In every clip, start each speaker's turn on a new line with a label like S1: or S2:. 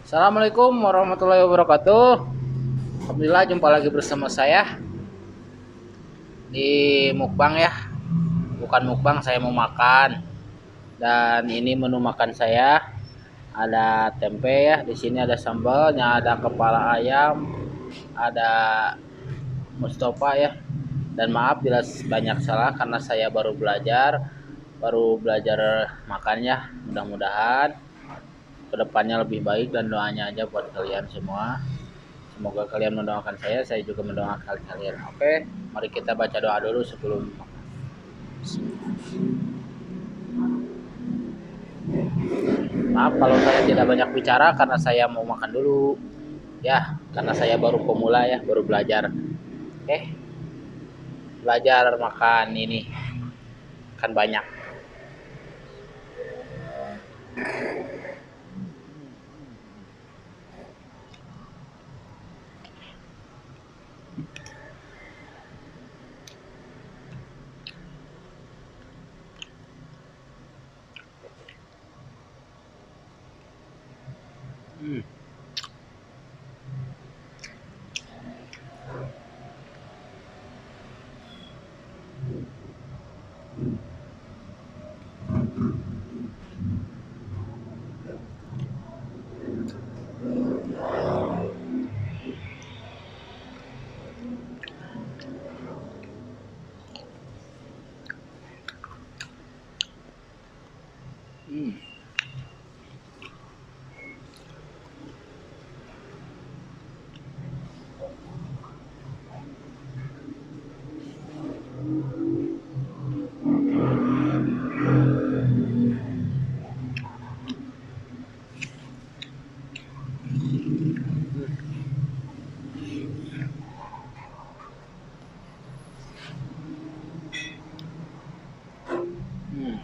S1: Assalamualaikum warahmatullahi wabarakatuh. Alhamdulillah jumpa lagi bersama saya di mukbang ya. Bukan mukbang, saya mau makan. Dan ini menu makan saya. Ada tempe ya, di sini ada sambalnya, ada kepala ayam, ada Mustafa ya. Dan maaf bila banyak salah karena saya baru belajar makannya. Mudah-mudahan kedepannya lebih baik dan doanya aja buat kalian semua. Semoga kalian mendoakan saya juga mendoakan kalian. Oke, mari kita baca doa dulu sebelum makan. Maaf kalau saya tidak banyak bicara karena saya mau makan dulu. Ya, karena saya baru pemula ya, baru belajar. Oke, belajar makan ini kan banyak. Hmm. Hmm. Hmm.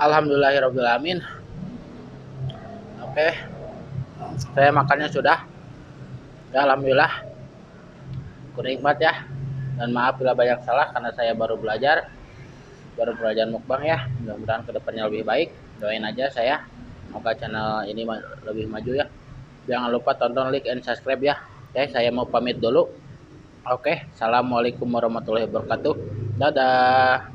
S1: Alhamdulillahirobbilalamin. Oke, saya makannya sudah. Ya, alhamdulillah. Kunikmat ya. Dan maaf bila banyak salah karena saya baru belajar mukbang ya. Mudah-mudahan kedepannya lebih baik. Doain aja saya, semoga channel ini lebih maju ya. Jangan lupa tonton, like, and subscribe ya. Oke, saya mau pamit dulu. Oke, assalamualaikum warahmatullahi wabarakatuh. Dadah.